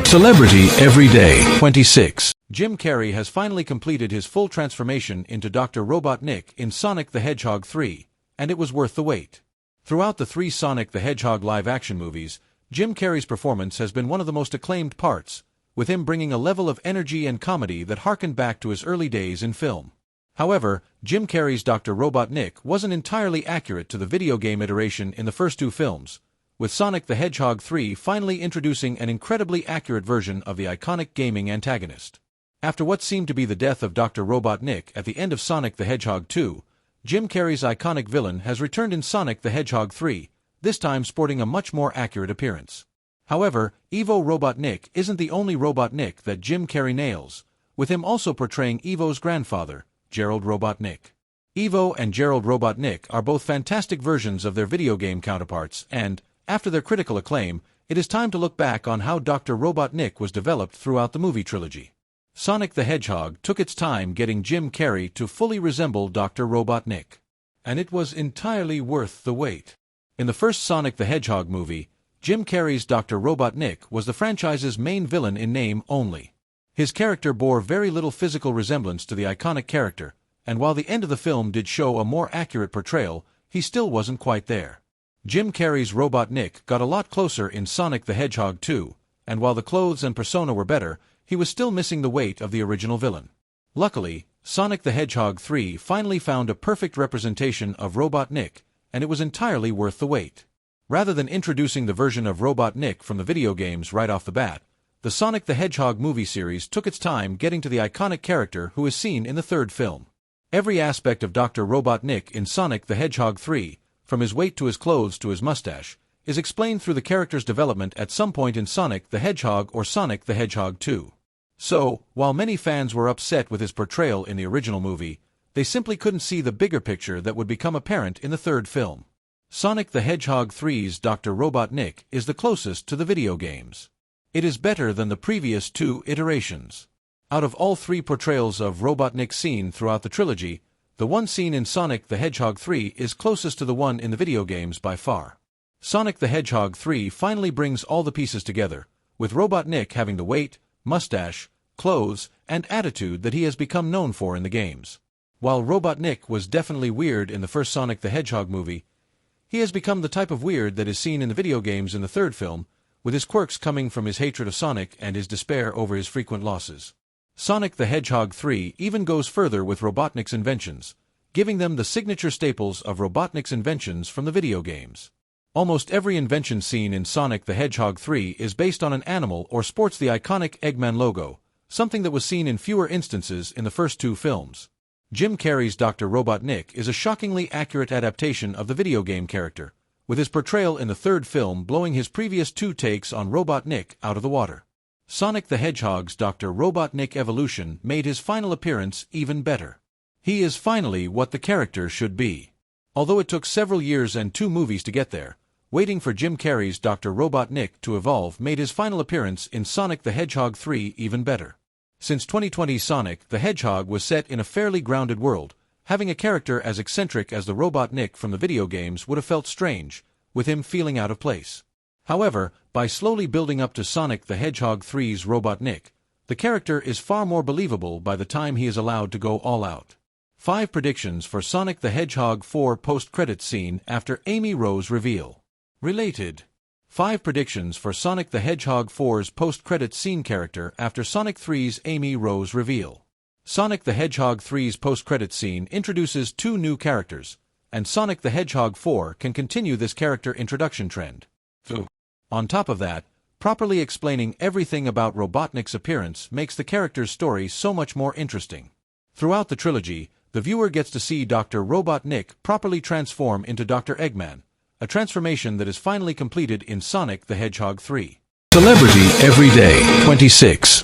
Celebrity Everyday 26. Jim Carrey has finally completed his full transformation into Dr. Robotnik in Sonic the Hedgehog 3, and it was worth the wait. Throughout the three Sonic the Hedgehog live-action movies, Jim Carrey's performance has been one of the most acclaimed parts, with him bringing a level of energy and comedy that harkened back to his early days in film. However, Jim Carrey's Dr. Robotnik wasn't entirely accurate to the video game iteration in the first two films, with Sonic the Hedgehog 3 finally introducing an incredibly accurate version of the iconic gaming antagonist. After what seemed to be the death of Dr. Robotnik at the end of Sonic the Hedgehog 2, Jim Carrey's iconic villain has returned in Sonic the Hedgehog 3, this time sporting a much more accurate appearance. However, Ivo Robotnik isn't the only Robotnik that Jim Carrey nails, with him also portraying Ivo's grandfather, Gerald Robotnik. Ivo and Gerald Robotnik are both fantastic versions of their video game counterparts, and, after their critical acclaim, it is time to look back on how Dr. Robotnik was developed throughout the movie trilogy. Sonic the Hedgehog took its time getting Jim Carrey to fully resemble Dr. Robotnik. And it was entirely worth the wait. In the first Sonic the Hedgehog movie, Jim Carrey's Dr. Robotnik was the franchise's main villain in name only. His character bore very little physical resemblance to the iconic character, and while the end of the film did show a more accurate portrayal, he still wasn't quite there. Jim Carrey's Robotnik got a lot closer in Sonic the Hedgehog 2, and while the clothes and persona were better, he was still missing the weight of the original villain. Luckily, Sonic the Hedgehog 3 finally found a perfect representation of Robotnik, and it was entirely worth the wait. Rather than introducing the version of Robotnik from the video games right off the bat, the Sonic the Hedgehog movie series took its time getting to the iconic character who is seen in the third film. Every aspect of Dr. Robotnik in Sonic the Hedgehog 3, from his weight to his clothes to his mustache, is explained through the character's development at some point in Sonic the Hedgehog or Sonic the Hedgehog 2. So, while many fans were upset with his portrayal in the original movie, they simply couldn't see the bigger picture that would become apparent in the third film. Sonic the Hedgehog 3's Dr. Robotnik is the closest to the video games. It is better than the previous two iterations. Out of all three portrayals of Robotnik seen throughout the trilogy, the one scene in Sonic the Hedgehog 3 is closest to the one in the video games by far. Sonic the Hedgehog 3 finally brings all the pieces together, with Robotnik having the weight, mustache, clothes, and attitude that he has become known for in the games. While Robotnik was definitely weird in the first Sonic the Hedgehog movie, he has become the type of weird that is seen in the video games in the third film, with his quirks coming from his hatred of Sonic and his despair over his frequent losses. Sonic the Hedgehog 3 even goes further with Robotnik's inventions, giving them the signature staples of Robotnik's inventions from the video games. Almost every invention seen in Sonic the Hedgehog 3 is based on an animal or sports the iconic Eggman logo, something that was seen in fewer instances in the first two films. Jim Carrey's Dr. Robotnik is a shockingly accurate adaptation of the video game character, with his portrayal in the third film blowing his previous two takes on Robotnik out of the water. Sonic the Hedgehog's Dr. Robotnik evolution made his final appearance even better. He is finally what the character should be. Although it took several years and two movies to get there, waiting for Jim Carrey's Dr. Robotnik to evolve made his final appearance in Sonic the Hedgehog 3 even better. Since 2020's Sonic the Hedgehog was set in a fairly grounded world, having a character as eccentric as the Robotnik from the video games would have felt strange, with him feeling out of place. However, by slowly building up to Sonic the Hedgehog 3's Robotnik, the character is far more believable by the time he is allowed to go all out. 5 predictions for Sonic the Hedgehog 4 post-credits scene after Amy Rose reveal. Related. 5 predictions for Sonic the Hedgehog 4's post-credits scene character after Sonic 3's Amy Rose reveal. Sonic the Hedgehog 3's post-credits scene introduces 2 new characters, and Sonic the Hedgehog 4 can continue this character introduction trend. On top of that, properly explaining everything about Robotnik's appearance makes the character's story so much more interesting. Throughout the trilogy, the viewer gets to see Dr. Robotnik properly transform into Dr. Eggman, a transformation that is finally completed in Sonic the Hedgehog 3. Celebrity Everyday 26.